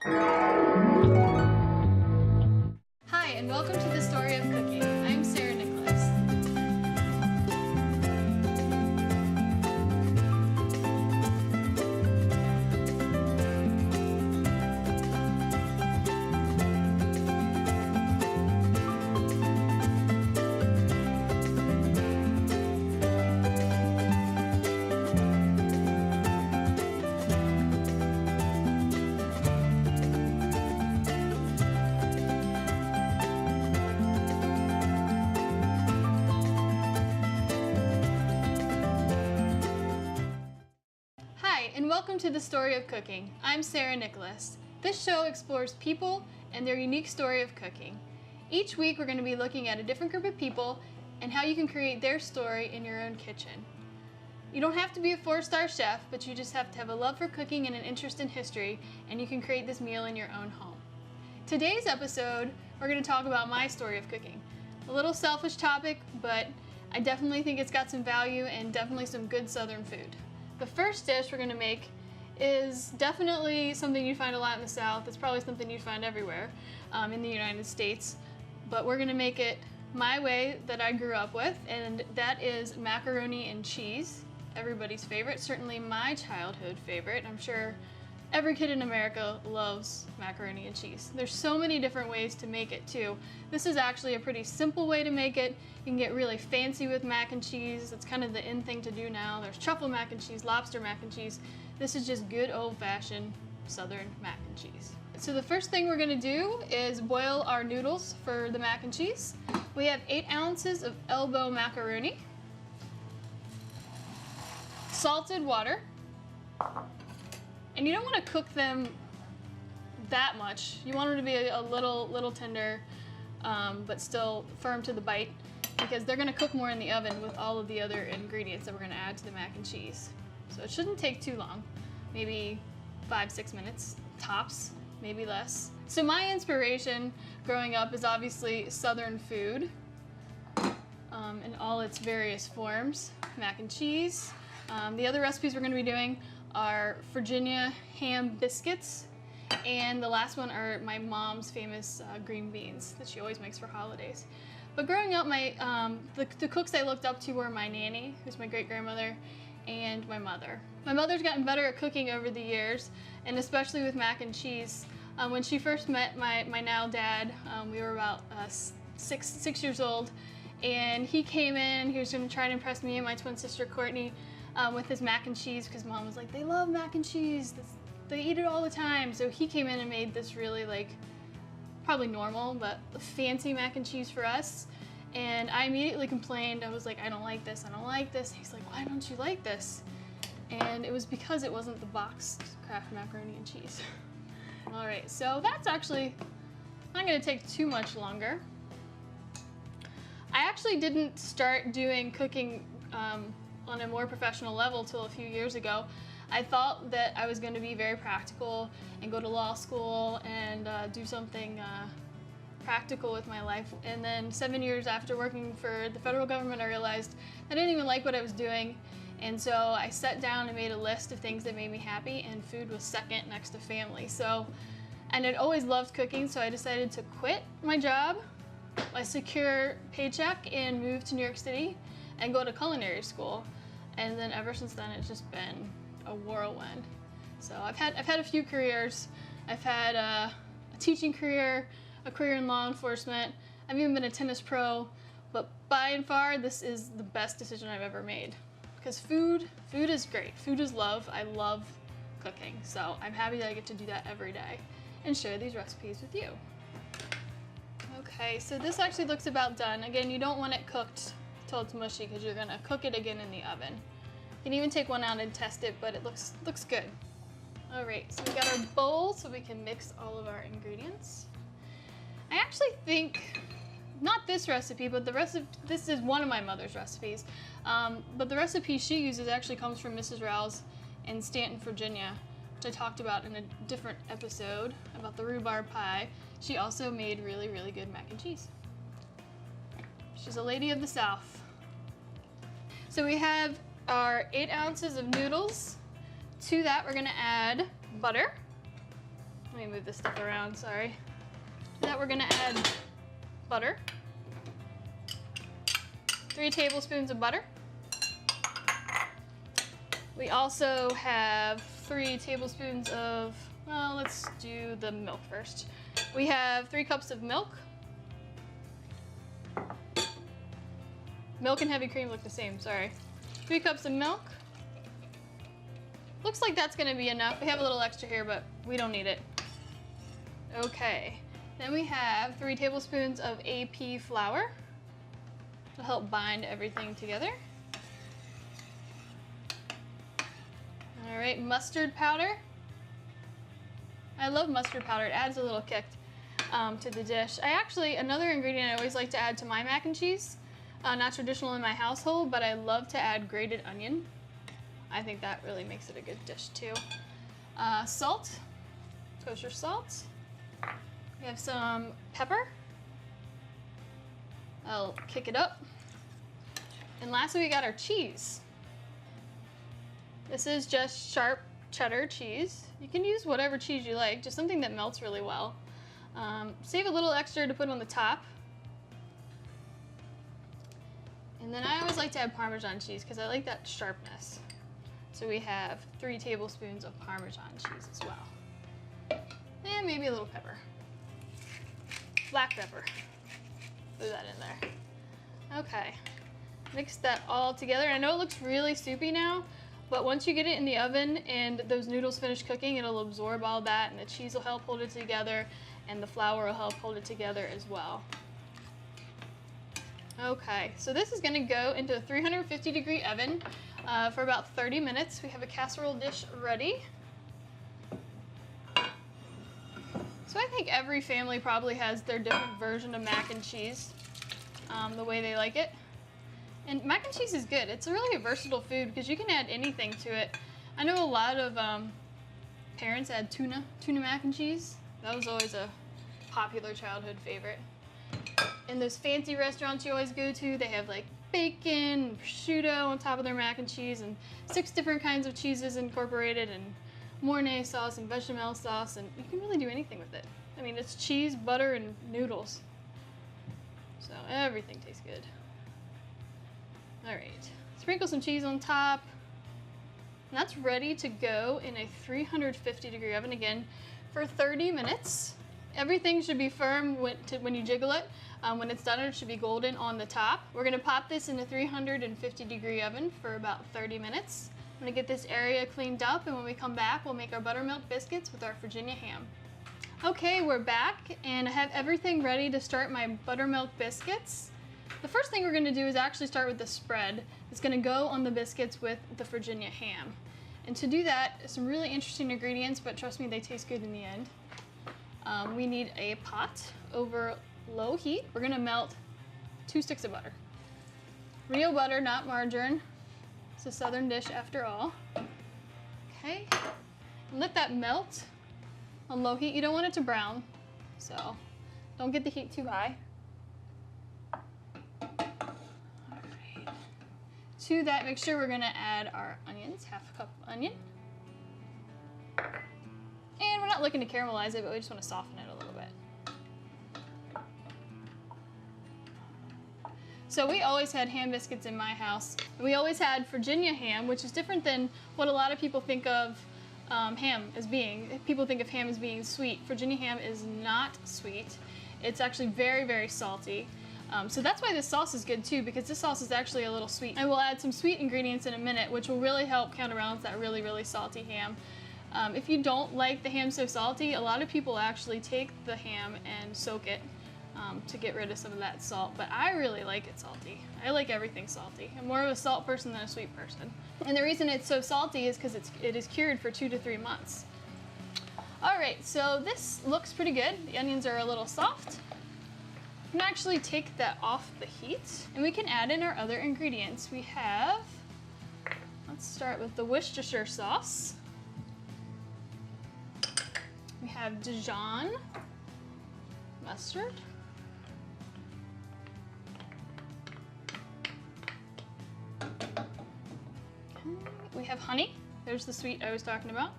Hi, and welcome to the Story of Cooking. I'm Sarah Nicholas. Hi, and welcome to the Story of Cooking. I'm Sarah Nicholas. This show explores people and their unique story of cooking. Each week we're going to be looking at a different group of people and how you can create their story in your own kitchen. You don't have to be a 4-star chef, but you just have to have a love for cooking and an interest in history, and you can create this meal in your own home. Today's episode, we're going to talk about my story of cooking. A little selfish topic, but I definitely think it's got some value and definitely some good Southern food. The first dish we're going to make is definitely something you find a lot in the South. It's probably something you find everywhere in the United States, but we're going to make it my way that I grew up with, and that is macaroni and cheese. Everybody's favorite, certainly my childhood favorite. I'm sure every kid in America loves macaroni and cheese. There's so many different ways to make it too. This is actually a pretty simple way to make it. You can get really fancy with mac and cheese. It's kind of the in thing to do now. There's truffle mac and cheese, lobster mac and cheese. This is just good old-fashioned Southern mac and cheese. So the first thing we're gonna do is boil our noodles for the mac and cheese. We have 8 ounces of elbow macaroni, salted water, and you don't want to cook them that much. You want them to be a little tender, but still firm to the bite, because they're going to cook more in the oven with all of the other ingredients that we're going to add to the mac and cheese. So it shouldn't take too long, maybe 5-6 minutes tops, maybe less. So my inspiration growing up is obviously Southern food in all its various forms, mac and cheese. The other recipes we're going to be doing are Virginia ham biscuits, and the last one are my mom's famous green beans that she always makes for holidays. But growing up, the cooks I looked up to were my nanny, who's my great-grandmother, and my mother. My mother's gotten better at cooking over the years, and especially with mac and cheese. When she first met my now dad, we were about 6 years old, and he came in. He was going to try to impress me and my twin sister Courtney with his mac and cheese, because Mom was like, they love mac and cheese, they eat it all the time. So he came in and made this really, like, probably normal, but fancy mac and cheese for us. And I immediately complained. I was like, I don't like this, I don't like this. He's like, why don't you like this? And it was because it wasn't the boxed Kraft macaroni and cheese. All right, so that's actually not gonna take too much longer. I actually didn't start doing cooking on a more professional level till a few years ago. I thought that I was going to be very practical and go to law school and do something practical with my life. And then 7 years after working for the federal government, I realized I didn't even like what I was doing. And so I sat down and made a list of things that made me happy, and food was second next to family. And I'd always loved cooking, so I decided to quit my job, a secure paycheck, and move to New York City and go to culinary school. And then ever since then, it's just been a whirlwind. So I've had a few careers. I've had a teaching career, a career in law enforcement. I've even been a tennis pro. But by and far, this is the best decision I've ever made. Because food is great. Food is love. I love cooking. So I'm happy that I get to do that every day and share these recipes with you. Okay, so this actually looks about done. Again, you don't want it cooked till it's mushy, because you're gonna cook it again in the oven. You can even take one out and test it, but it looks good. All right, so we got our bowl so we can mix all of our ingredients. I actually think, not this recipe, but this is one of my mother's recipes, but the recipe she uses actually comes from Mrs. Rouse in Stanton, Virginia, which I talked about in a different episode about the rhubarb pie. She also made really, really good mac and cheese. She's a lady of the South. So we have our 8 ounces of noodles. To that, we're gonna add butter. Let me move this stuff around, sorry. To that we're gonna add butter. 3 tablespoons of butter. We also have 3 tablespoons of, well, let's do the milk first. We have 3 cups of milk. Milk and heavy cream look the same, sorry. 3 cups of milk. Looks like that's gonna be enough. We have a little extra here, but we don't need it. Okay, then we have 3 tablespoons of AP flour to help bind everything together. All right, mustard powder. I love mustard powder. It adds a little kick to the dish. Another ingredient I always like to add to my mac and cheese, not traditional in my household, but I love to add grated onion. I think that really makes it a good dish too. Salt, kosher salt. We have some pepper. I'll kick it up. And lastly, we got our cheese. This is just sharp cheddar cheese. You can use whatever cheese you like, just something that melts really well. Save a little extra to put on the top. And then I always like to add Parmesan cheese because I like that sharpness. So we have 3 tablespoons of Parmesan cheese as well. And maybe a little pepper. Black pepper. Throw that in there. Okay. Mix that all together. I know it looks really soupy now, but once you get it in the oven and those noodles finish cooking, it'll absorb all that, and the cheese will help hold it together, and the flour will help hold it together as well. Okay, so this is gonna go into a 350-degree oven for about 30 minutes. We have a casserole dish ready. So I think every family probably has their different version of mac and cheese, the way they like it. And mac and cheese is good. It's really a versatile food because you can add anything to it. I know a lot of parents add tuna mac and cheese. That was always a popular childhood favorite. In those fancy restaurants you always go to, they have like bacon and prosciutto on top of their mac and cheese and 6 different kinds of cheeses incorporated and Mornay sauce and bechamel sauce, and you can really do anything with it. I mean, it's cheese, butter, and noodles. So everything tastes good. All right, sprinkle some cheese on top. And that's ready to go in a 350-degree oven again for 30 minutes. Everything should be firm when you jiggle it. When it's done, it should be golden on the top. We're gonna pop this in a 350-degree oven for about 30 minutes. I'm gonna get this area cleaned up, and when we come back, we'll make our buttermilk biscuits with our Virginia ham. Okay, we're back, and I have everything ready to start my buttermilk biscuits. The first thing we're gonna do is actually start with the spread. It's gonna go on the biscuits with the Virginia ham. And to do that, some really interesting ingredients, but trust me, they taste good in the end. We need a pot over low heat. We're gonna melt 2 sticks of butter. Real butter, not margarine. It's a southern dish after all. Okay, and let that melt on low heat. You don't want it to brown, so don't get the heat too high. To that mixture, we're gonna add our onions, 1/2 cup of onion. And we're not looking to caramelize it, but we just wanna soften it a little bit. So we always had ham biscuits in my house. We always had Virginia ham, which is different than what a lot of people think of ham as being. People think of ham as being sweet. Virginia ham is not sweet. It's actually very, very salty. So that's why this sauce is good too, because this sauce is actually a little sweet. And we'll add some sweet ingredients in a minute, which will really help counterbalance that really, really salty ham. If you don't like the ham so salty, a lot of people actually take the ham and soak it to get rid of some of that salt, but I really like it salty. I like everything salty. I'm more of a salt person than a sweet person. And the reason it's so salty is because it is cured for 2 to 3 months. All right, so this looks pretty good. The onions are a little soft. We can actually take that off the heat, and we can add in our other ingredients. We have, let's start with the Worcestershire sauce. We have Dijon mustard. Okay. We have honey. There's the sweet I was talking about.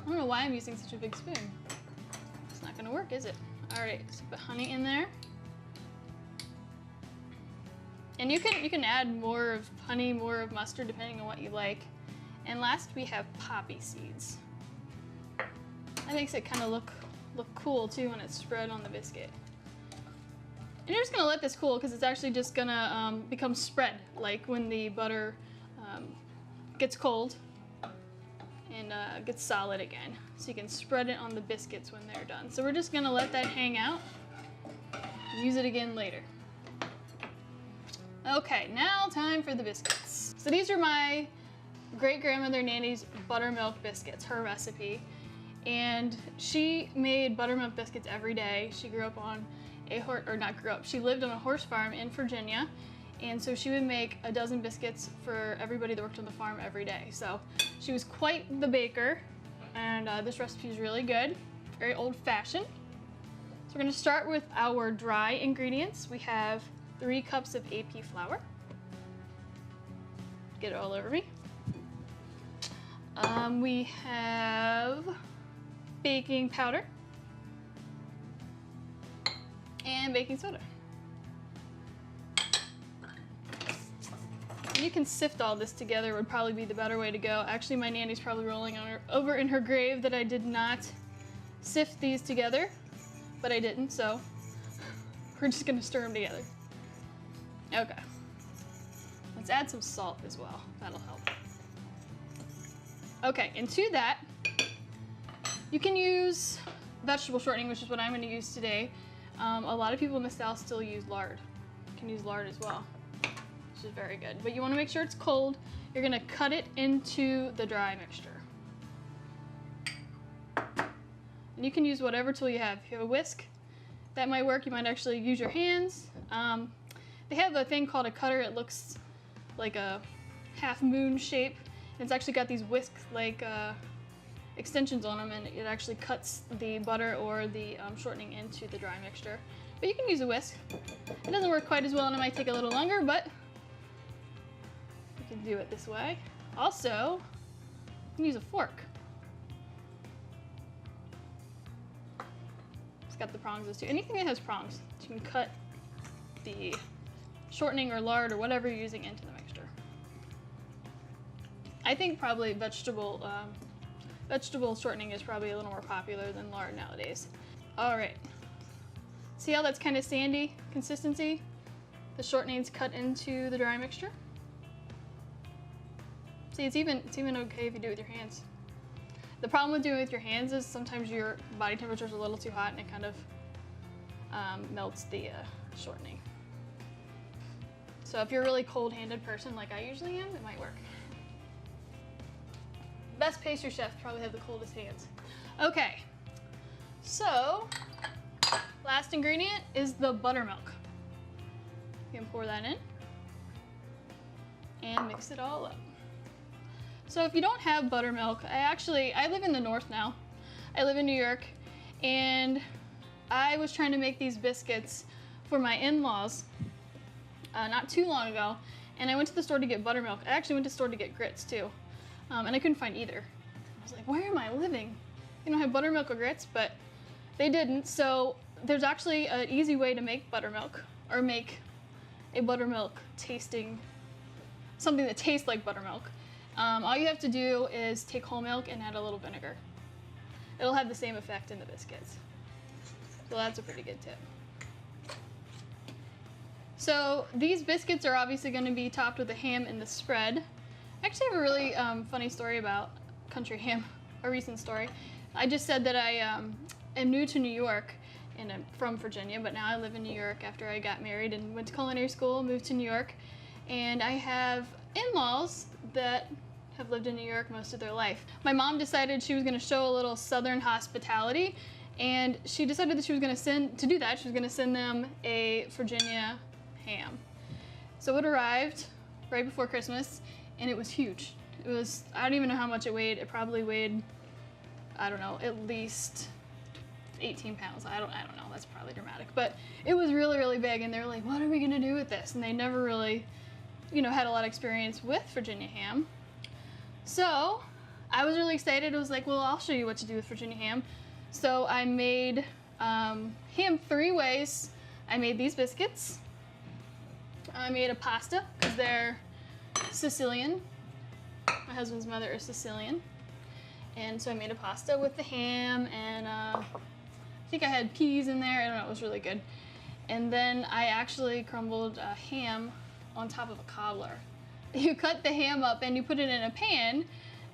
I don't know why I'm using such a big spoon. It's not gonna work, is it? All right, so put honey in there. And you can add more of honey, more of mustard, depending on what you like. And last we have poppy seeds. That makes it kind of look cool too when it's spread on the biscuit. And you're just gonna let this cool because it's actually just gonna become spread, like when the butter gets cold and gets solid again. So you can spread it on the biscuits when they're done. So we're just gonna let that hang out, use it again later. Okay, now time for the biscuits. So these are my great-grandmother Nanny's buttermilk biscuits, her recipe. And she made buttermilk biscuits every day. She grew up on she lived on a horse farm in Virginia. And so she would make a dozen biscuits for everybody that worked on the farm every day. So she was quite the baker, and this recipe is really good, very old-fashioned. So we're gonna start with our dry ingredients. We have 3 cups of AP flour. Get it all over me. We have baking powder and baking soda. You can sift all this together would probably be the better way to go. Actually, my nanny's probably rolling over in her grave that I did not sift these together, but I didn't, so we're just gonna stir them together. Okay. Let's add some salt as well. That'll help. Okay, and to that, you can use vegetable shortening, which is what I'm going to use today. A lot of people in the South still use lard. You can use lard as well, which is very good. But you want to make sure it's cold. You're going to cut it into the dry mixture. And you can use whatever tool you have. If you have a whisk, that might work. You might actually use your hands. They have a thing called a cutter. It looks like a half moon shape. And it's actually got these whisk-like extensions on them, and it actually cuts the butter or the shortening into the dry mixture. But you can use a whisk. It doesn't work quite as well, and it might take a little longer, but you can do it this way. Also, you can use a fork. It's got the prongs too. Anything that has prongs, you can cut the shortening or lard or whatever you're using into the mixture. I think probably vegetable shortening is probably a little more popular than lard nowadays. All right, see how that's kind of sandy consistency? The shortening's cut into the dry mixture. See, it's even okay if you do it with your hands. The problem with doing it with your hands is sometimes your body temperature is a little too hot and it kind of melts the shortening. So if you're a really cold-handed person like I usually am, it might work. Best pastry chefs probably have the coldest hands. Okay, so last ingredient is the buttermilk. You can pour that in and mix it all up. So if you don't have buttermilk, I live in the north now. I live in New York, and I was trying to make these biscuits for my in-laws not too long ago, and I went to the store to get buttermilk. I actually went to the store to get grits too, and I couldn't find either. I was like, where am I living? They don't have buttermilk or grits, but they didn't. So there's actually an easy way to make buttermilk, or make a buttermilk tasting, something that tastes like buttermilk. All you have to do is take whole milk and add a little vinegar. It'll have the same effect in the biscuits. So that's a pretty good tip. So these biscuits are obviously going to be topped with the ham in the spread. I actually have a really funny story about country ham, a recent story. I just said that I am new to New York, and I'm from Virginia, but now I live in New York after I got married and went to culinary school, moved to New York, and I have in-laws that have lived in New York most of their life. My mom decided she was going to show a little Southern hospitality, and she decided that she was going to send them a Virginia ham. So it arrived right before Christmas, and it was huge. It was, I don't even know how much it weighed. It probably weighed, I don't know, at least 18 pounds. I don't know, that's probably dramatic. But it was really, really big, and they were like, what are we gonna do with this? And they never really, had a lot of experience with Virginia ham. So I was really excited. I was like, well, I'll show you what to do with Virginia ham. So I made ham 3 ways. I made these biscuits. I made a pasta because they're Sicilian. My husband's mother is Sicilian. And so I made a pasta with the ham, and I think I had peas in there. I don't know, it was really good. And then I actually crumbled ham on top of a cobbler. You cut the ham up and you put it in a pan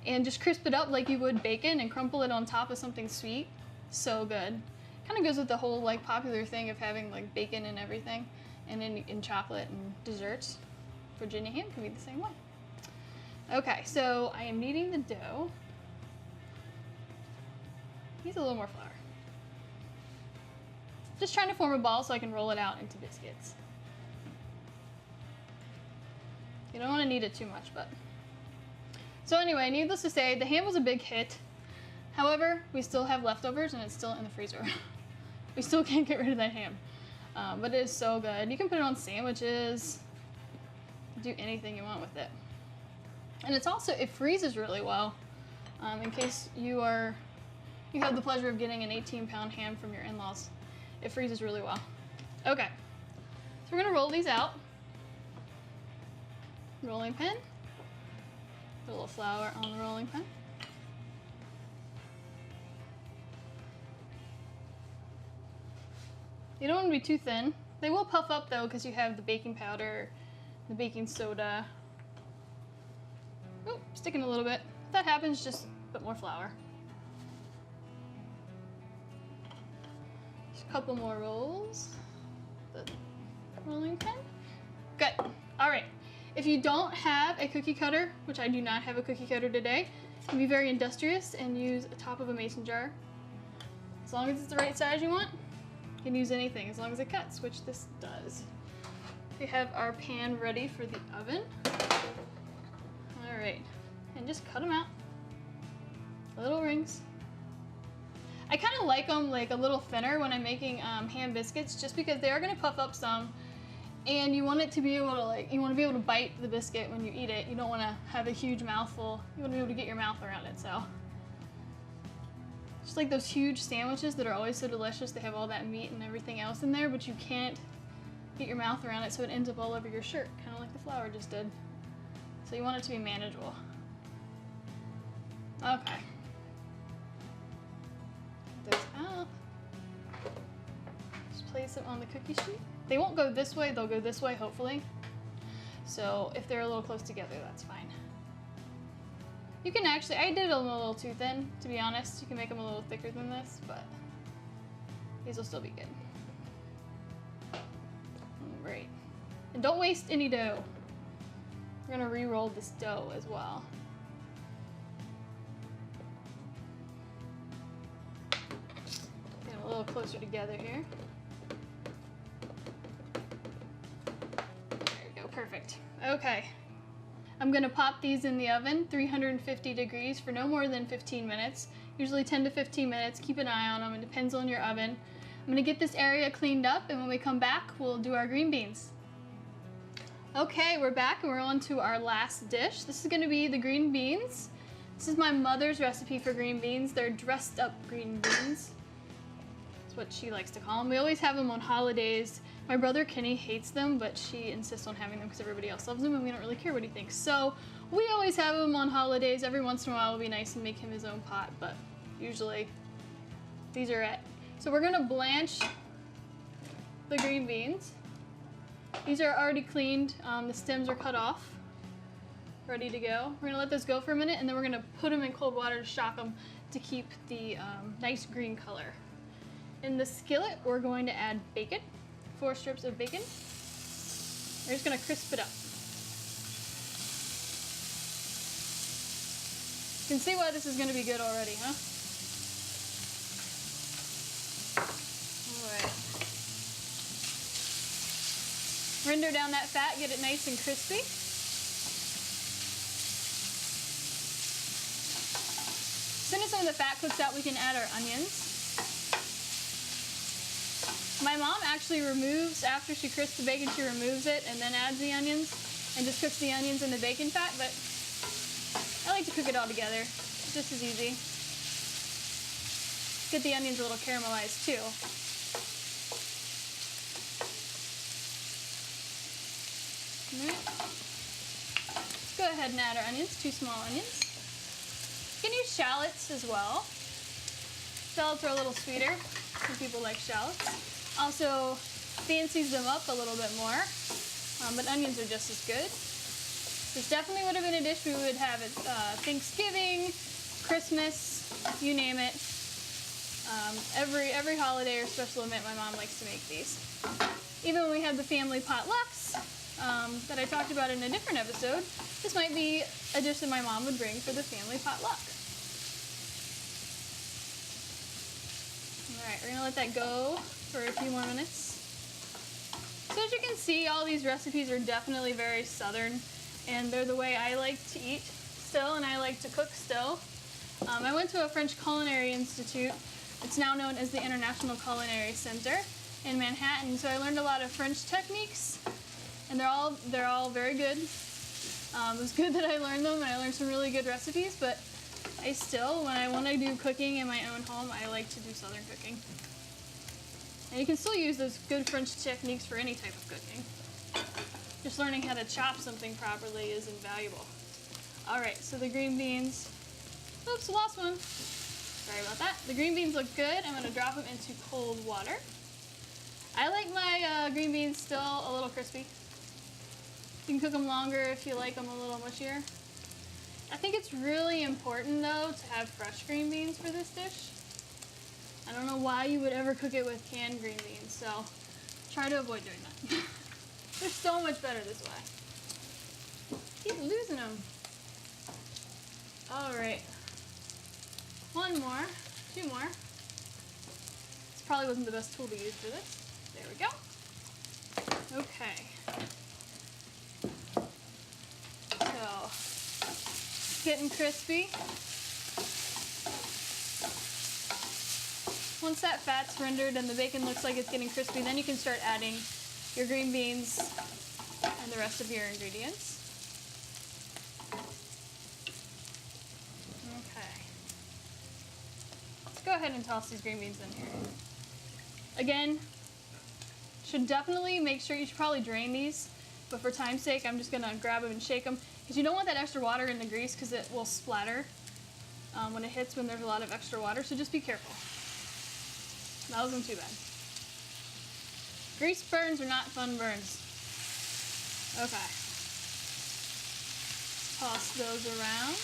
and just crisp it up like you would bacon and crumple it on top of something sweet. So good. Kind of goes with the whole like popular thing of having like bacon and everything, and in chocolate and desserts. Virginia ham can be the same way. Okay, so I am kneading the dough. Needs a little more flour. Just trying to form a ball so I can roll it out into biscuits. You don't want to knead it too much, but. So anyway, needless to say, the ham was a big hit. However, we still have leftovers and it's still in the freezer. We still can't get rid of that ham. But it is so good. You can put it on sandwiches, do anything you want with it. And it's also, it freezes really well. In case you have the pleasure of getting an 18-pound ham from your in-laws. It freezes really well. Okay, so we're gonna roll these out. Rolling pin. Put a little flour on the rolling pin. You don't want to be too thin. They will puff up though because you have the baking powder, the baking soda. Oop, sticking a little bit. If that happens, just put more flour. Just a couple more rolls. The rolling pin. Good. All right. If you don't have a cookie cutter, which I do not have a cookie cutter today, you can be very industrious and use the top of a mason jar. As long as it's the right size you want, you can use anything as long as it cuts, which this does. We have our pan ready for the oven. All right, and just cut them out. Little rings. I kind of like them like a little thinner when I'm making ham biscuits, just because they are going to puff up some, and you want it to be able to you want to be able to bite the biscuit when you eat it. You don't want to have a huge mouthful. You want to be able to get your mouth around it. So, just like those huge sandwiches that are always so delicious, they have all that meat and everything else in there, but you can't get your mouth around it, so it ends up all over your shirt, kind of like the flour just did. So you want it to be manageable. Okay. Get those out. Just place them on the cookie sheet. They won't go this way, they'll go this way, hopefully. So if they're a little close together, that's fine. You can actually, I did them a little too thin, to be honest. You can make them a little thicker than this, but these will still be good. Great. And don't waste any dough. We're gonna re-roll this dough as well. Get them a little closer together here. There we go, perfect. Okay. I'm gonna pop these in the oven, 350 degrees for no more than 15 minutes. Usually 10 to 15 minutes, keep an eye on them, it depends on your oven. I'm gonna get this area cleaned up, and when we come back, we'll do our green beans. Okay, we're back and we're on to our last dish. This is gonna be the green beans. This is my mother's recipe for green beans. They're dressed up green beans. That's what she likes to call them. We always have them on holidays. My brother Kenny hates them, but she insists on having them because everybody else loves them and we don't really care what he thinks. So we always have them on holidays. Every once in a while it'll be nice and make him his own pot, but usually these are it. So we're gonna blanch the green beans. These are already cleaned. The stems are cut off, ready to go. We're gonna let those go for a minute, and then we're gonna put them in cold water to shock them to keep the nice green color. In the skillet, we're going to add bacon, 4 strips of bacon. We're just gonna crisp it up. You can see why this is gonna be good already, huh? All right. Render down that fat, get it nice and crispy. As soon as some of the fat cooks out, we can add our onions. My mom actually removes, after she crisps the bacon, she removes it and then adds the onions and just cooks the onions in the bacon fat, but I like to cook it all together. just as easy. Get the onions a little caramelized too. Alright. Go ahead and add our onions, 2 small onions. You can use shallots as well. Shallots are a little sweeter. Some people like shallots. Also fancies them up a little bit more, but onions are just as good. This definitely would have been a dish we would have at Thanksgiving, Christmas, you name it. Every holiday or special event, my mom likes to make these. Even when we have the family potlucks that I talked about in a different episode, this might be a dish that my mom would bring for the family potluck. All right, we're gonna let that go for a few more minutes. So as you can see, all these recipes are definitely very Southern, and they're the way I like to eat still, and I like to cook still. I went to a French Culinary Institute. It's now known as the International Culinary Center in Manhattan. So I learned a lot of French techniques, and they're all very good. It was good that I learned them, and I learned some really good recipes, but I still, when I want to do cooking in my own home, I like to do Southern cooking. And you can still use those good French techniques for any type of cooking. Just learning how to chop something properly is invaluable. All right, so the green beans, oops, lost one. Sorry about that. The green beans look good. I'm gonna drop them into cold water. I like my green beans still a little crispy. You can cook them longer if you like them a little mushier. I think it's really important though to have fresh green beans for this dish. I don't know why you would ever cook it with canned green beans, so try to avoid doing that. They're so much better this way. Keep losing them. All right. One more, 2 more. This probably wasn't the best tool to use for this. There we go. Okay. So, getting crispy. Once that fat's rendered and the bacon looks like it's getting crispy, then you can start adding your green beans and the rest of your ingredients. Okay. Let's go ahead and toss these green beans in here. Again, should definitely make sure, you should probably drain these, but for time's sake, I'm just gonna grab them and shake them, because you don't want that extra water in the grease because it will splatter when it hits when there's a lot of extra water, so just be careful. That wasn't too bad. Grease burns are not fun burns. Okay. Toss those around.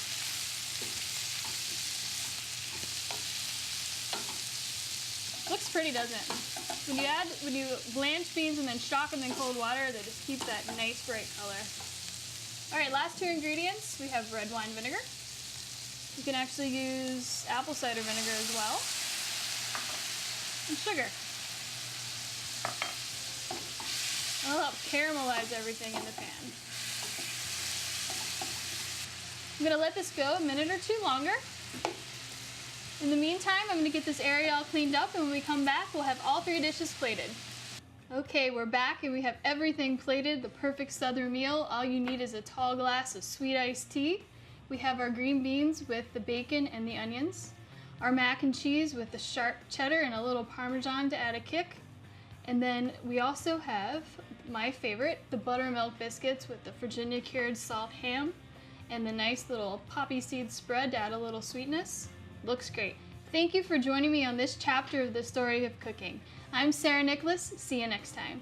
Looks pretty, doesn't it? When you blanch beans and then shock them in cold water, they just keep that nice bright color. All right, last 2 ingredients. We have red wine vinegar. You can actually use apple cider vinegar as well. And sugar. That'll help caramelize everything in the pan. I'm gonna let this go a minute or 2 longer. In the meantime, I'm gonna get this area all cleaned up, and when we come back, we'll have all 3 dishes plated. Okay, we're back and we have everything plated, the perfect Southern meal. All you need is a tall glass of sweet iced tea. We have our green beans with the bacon and the onions. Our mac and cheese with the sharp cheddar and a little Parmesan to add a kick. And then we also have my favorite, the Buttermilk Biscuits with the Virginia cured salt ham and the nice little poppy seed spread to add a little sweetness. Looks great. Thank you for joining me on this chapter of the story of cooking. I'm Sarah Nicholas. See you next time.